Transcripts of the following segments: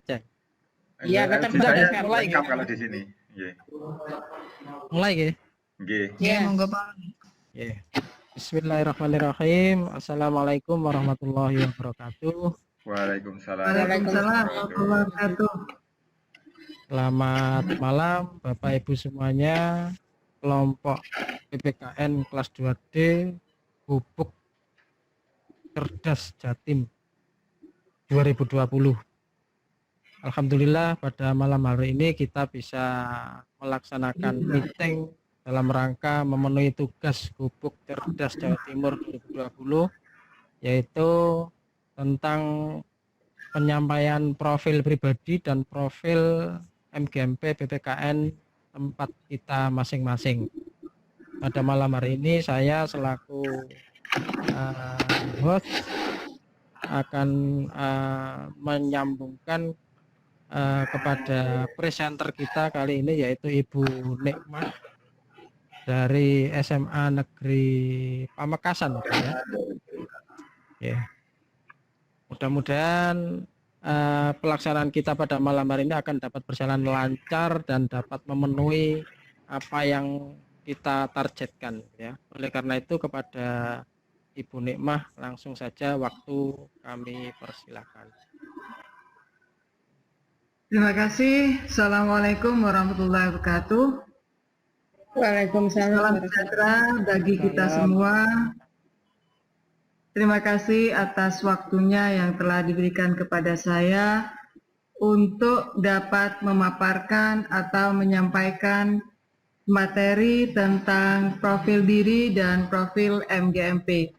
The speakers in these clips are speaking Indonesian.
Cek. Iya, Sudah keterbangan. ada mulai lengkap nggih? kalau di sini. Nggih. Mulai nggih? Nggih. Iya. Monggo Pak. Nggih. Bismillahirrahmanirrahim. Assalamualaikum warahmatullahi wabarakatuh. Waalaikumsalam. Waalaikumsalam warahmatullahi wabarakatuh. Selamat malam Bapak Ibu semuanya. Kelompok PPKN kelas 2D Gubuk Cerdas Jatim 2020. Alhamdulillah pada malam hari ini kita bisa melaksanakan meeting dalam rangka memenuhi tugas Gubuk Cerdas Jawa Timur 2020, yaitu tentang penyampaian profil pribadi dan profil MGMP PPKN tempat kita masing-masing. Pada malam hari ini saya selaku host akan menyambungkan kepada presenter kita kali ini, yaitu Ibu Nikmah dari SMA Negeri Pamekasan, ya. Yeah. Mudah-mudahan pelaksanaan kita pada malam hari ini akan dapat berjalan lancar dan dapat memenuhi apa yang kita targetkan, ya. Oleh karena itu kepada Ibu Nikmah langsung saja waktu kami persilakan. Terima kasih. Assalamualaikum warahmatullahi wabarakatuh. Waalaikumsalam. Salam sejahtera bagi kita semua. Terima kasih atas waktunya yang telah diberikan kepada saya untuk dapat memaparkan atau menyampaikan materi tentang profil diri dan profil MGMP.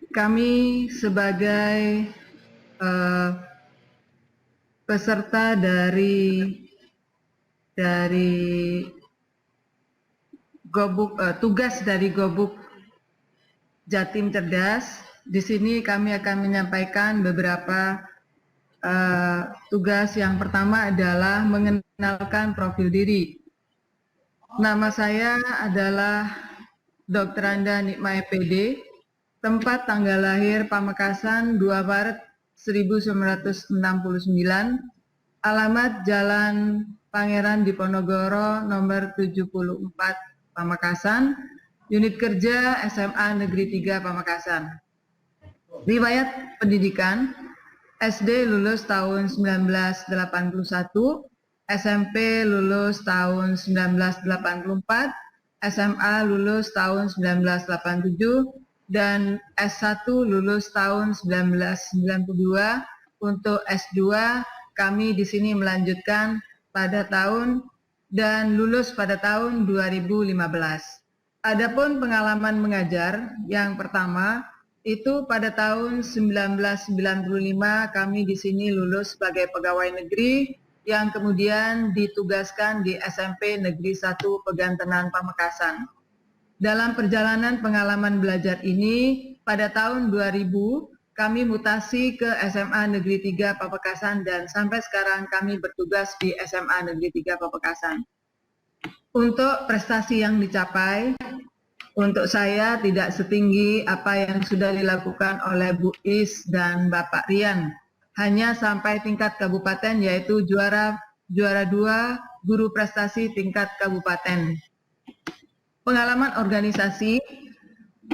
Kami sebagai peserta dari Gobuk, tugas dari Gobuk Jatim Cerdas. Di sini kami akan menyampaikan beberapa tugas. Yang pertama adalah mengenalkan profil diri. Nama saya adalah Dr. Anda Nikmah EPD, tempat tanggal lahir Pamekasan 2 Maret 1969, alamat Jalan Pangeran Diponegoro nomor 74 Pamekasan, unit kerja SMA Negeri 3 Pamekasan. Riwayat pendidikan, SD lulus tahun 1981, SMP lulus tahun 1984, SMA lulus tahun 1987, dan S1 lulus tahun 1992. Untuk S2 kami di sini melanjutkan pada tahun dan lulus pada tahun 2015. Adapun pengalaman mengajar, yang pertama itu pada tahun 1995 kami di sini lulus sebagai pegawai negeri yang kemudian ditugaskan di SMP Negeri 1 Pegantenan Pamekasan. Dalam perjalanan pengalaman belajar ini, pada tahun 2000 kami mutasi ke SMA Negeri 3 Pamekasan dan sampai sekarang kami bertugas di SMA Negeri 3 Pamekasan. Untuk prestasi yang dicapai, untuk saya tidak setinggi apa yang sudah dilakukan oleh Bu Is dan Bapak Rian. Hanya sampai tingkat kabupaten, yaitu juara 2 guru prestasi tingkat kabupaten. Pengalaman organisasi,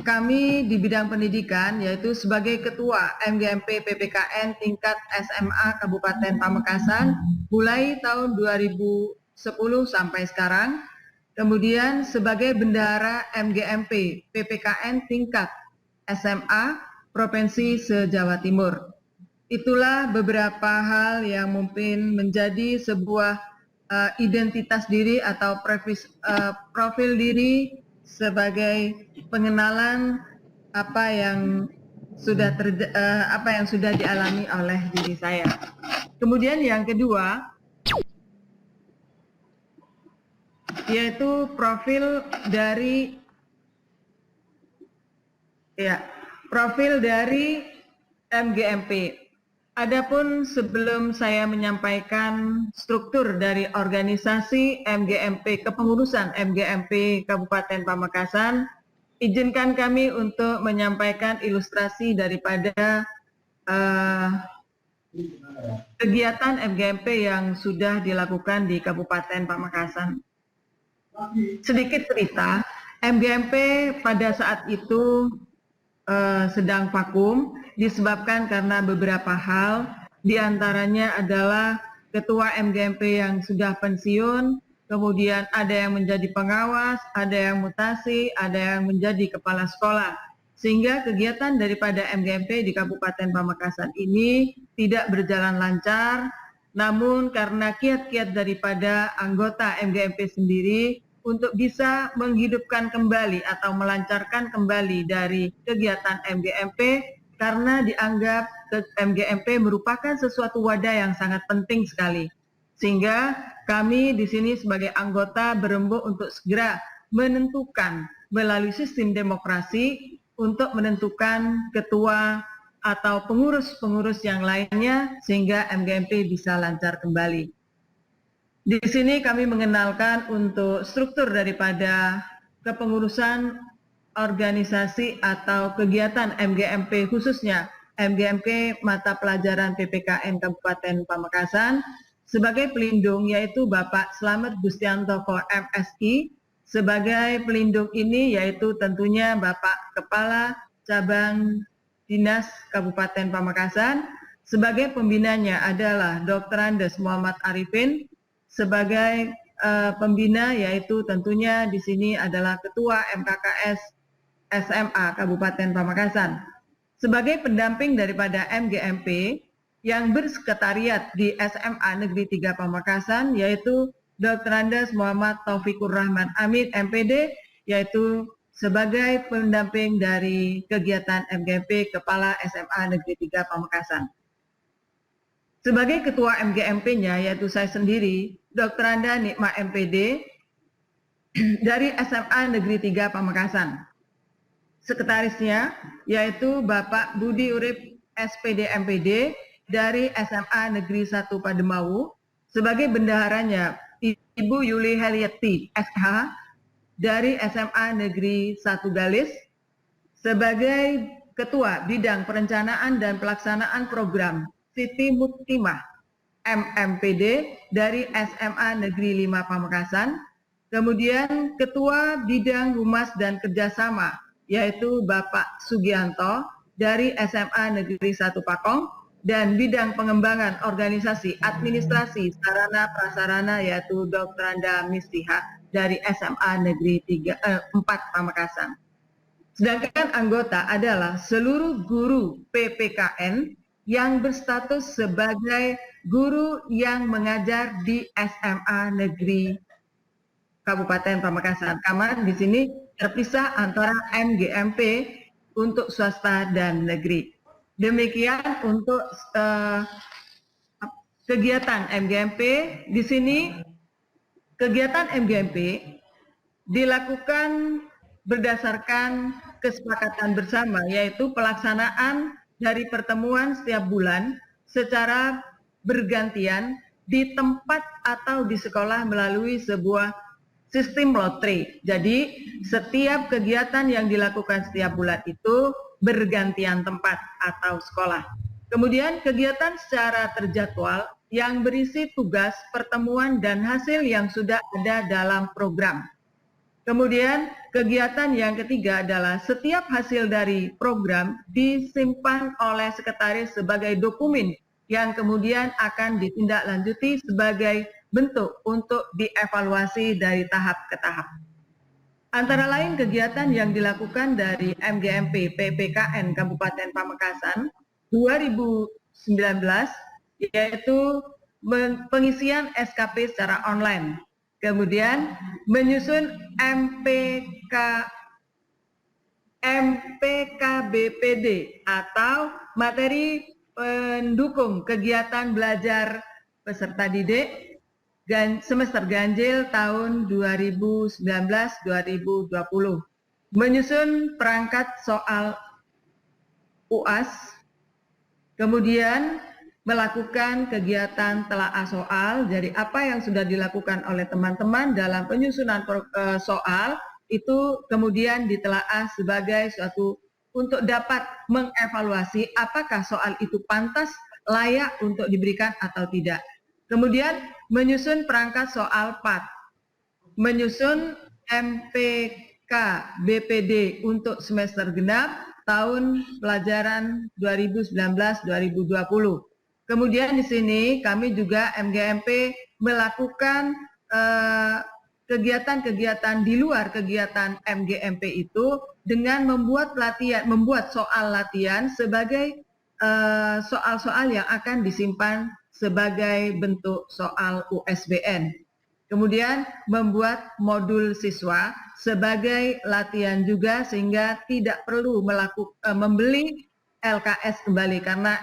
kami di bidang pendidikan yaitu sebagai Ketua MGMP PPKN tingkat SMA Kabupaten Pamekasan mulai tahun 2010 sampai sekarang. Kemudian sebagai Bendahara MGMP PPKN tingkat SMA Provinsi se-Jawa Timur. Itulah beberapa hal yang mungkin menjadi sebuah identitas diri atau profil diri sebagai pengenalan apa yang sudah dialami oleh diri saya. Kemudian yang kedua yaitu profil dari MGMP. Adapun sebelum saya menyampaikan struktur dari organisasi MGMP, kepengurusan MGMP Kabupaten Pamekasan, izinkan kami untuk menyampaikan ilustrasi daripada kegiatan MGMP yang sudah dilakukan di Kabupaten Pamekasan. Sedikit cerita, MGMP pada saat itu sedang vakum disebabkan karena beberapa hal, diantaranya adalah ketua MGMP yang sudah pensiun, kemudian ada yang menjadi pengawas, ada yang mutasi, ada yang menjadi kepala sekolah. Sehingga kegiatan daripada MGMP di Kabupaten Pamekasan ini tidak berjalan lancar, namun karena kiat-kiat daripada anggota MGMP sendiri untuk bisa menghidupkan kembali atau melancarkan kembali dari kegiatan MGMP karena dianggap MGMP merupakan sesuatu wadah yang sangat penting sekali. Sehingga kami di sini sebagai anggota berembuk untuk segera menentukan melalui sistem demokrasi untuk menentukan ketua atau pengurus-pengurus yang lainnya sehingga MGMP bisa lancar kembali. Di sini kami mengenalkan untuk struktur daripada kepengurusan organisasi atau kegiatan MGMP khususnya MGMP mata pelajaran PPKN Kabupaten Pamekasan sebagai pelindung yaitu Bapak Slamet Gustianto MSI, sebagai pelindung ini yaitu tentunya Bapak Kepala Cabang Dinas Kabupaten Pamekasan, sebagai pembinanya adalah Dr. Andes Muhammad Arifin, sebagai pembina yaitu tentunya di sini adalah Ketua MKKS SMA Kabupaten Pamekasan. Sebagai pendamping daripada MGMP yang bersekretariat di SMA Negeri 3 Pamekasan yaitu Dr. Andes Muhammad Taufikur Rahman Amin MPD, yaitu sebagai pendamping dari kegiatan MGMP Kepala SMA Negeri 3 Pamekasan. Sebagai ketua MGMP-nya yaitu saya sendiri, Dr. Anda Nikma MPD dari SMA Negeri 3 Pamekasan. Sekretarisnya yaitu Bapak Budi Urip SPD MPD dari SMA Negeri 1 Pademau. Sebagai bendaharanya Ibu Yuli Heliati SH dari SMA Negeri 1 Galis. Sebagai Ketua Bidang Perencanaan dan Pelaksanaan Program Siti Muktimah MMPD dari SMA Negeri 5 Pamekasan, kemudian Ketua Bidang Humas dan Kerjasama yaitu Bapak Sugianto dari SMA Negeri 1 Pakong, dan Bidang Pengembangan Organisasi Administrasi Sarana Prasarana yaitu Dr. Anda Mistiha dari SMA Negeri 4 Pamekasan. Sedangkan anggota adalah seluruh guru PPKN yang berstatus sebagai guru yang mengajar di SMA Negeri Kabupaten Pamekasan. Karena di sini terpisah antara MGMP untuk swasta dan negeri. Demikian untuk kegiatan MGMP. Di sini kegiatan MGMP dilakukan berdasarkan kesepakatan bersama, yaitu pelaksanaan dari pertemuan setiap bulan secara bergantian di tempat atau di sekolah melalui sebuah sistem lotre. Jadi setiap kegiatan yang dilakukan setiap bulan itu bergantian tempat atau sekolah. Kemudian kegiatan secara terjadwal yang berisi tugas, pertemuan, dan hasil yang sudah ada dalam program. Kemudian kegiatan yang ketiga adalah setiap hasil dari program disimpan oleh sekretaris sebagai dokumen yang kemudian akan ditindaklanjuti sebagai bentuk untuk dievaluasi dari tahap ke tahap. Antara lain kegiatan yang dilakukan dari MGMP PPKN Kabupaten Pamekasan 2019 yaitu pengisian SKP secara online. Kemudian menyusun MPKBPD atau materi pendukung kegiatan belajar peserta didik semester ganjil tahun 2019-2020. Menyusun perangkat soal UAS, kemudian melakukan kegiatan telaah soal dari apa yang sudah dilakukan oleh teman-teman dalam penyusunan soal itu kemudian ditelaah sebagai suatu untuk dapat mengevaluasi apakah soal itu pantas layak untuk diberikan atau tidak. Kemudian menyusun perangkat soal PAT, menyusun MPK BPD untuk semester genap tahun pelajaran 2019-2020. Kemudian di sini kami juga MGMP melakukan kegiatan-kegiatan di luar kegiatan MGMP itu dengan membuat soal latihan sebagai soal-soal yang akan disimpan sebagai bentuk soal USBN. Kemudian membuat modul siswa sebagai latihan juga sehingga tidak perlu membeli LKS kembali karena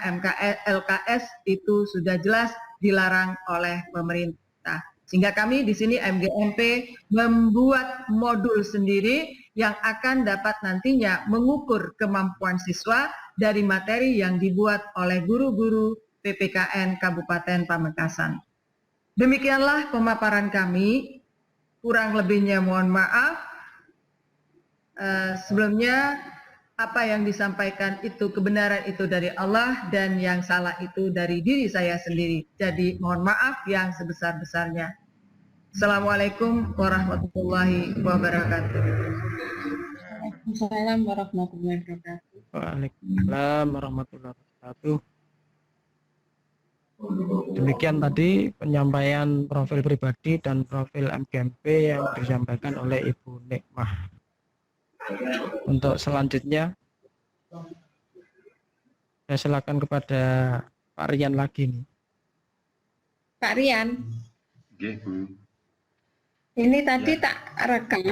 LKS itu sudah jelas dilarang oleh pemerintah. Sehingga kami di sini MGMP membuat modul sendiri yang akan dapat nantinya mengukur kemampuan siswa dari materi yang dibuat oleh guru-guru PPKN Kabupaten Pamekasan. Demikianlah pemaparan kami, kurang lebihnya mohon maaf. Sebelumnya apa yang disampaikan itu kebenaran itu dari Allah dan yang salah itu dari diri saya sendiri. Jadi mohon maaf yang sebesar-besarnya. Assalamualaikum warahmatullahi wabarakatuh. Waalaikumsalam warahmatullahi wabarakatuh. Waalaikumsalam warahmatullahi wabarakatuh. Demikian tadi penyampaian profil pribadi dan profil MGMP yang disampaikan oleh Ibu Nikmah. Untuk selanjutnya, saya silakan kepada Pak Rian lagi nih. Pak Rian, Nggih, Bu. ini tadi tak rekam.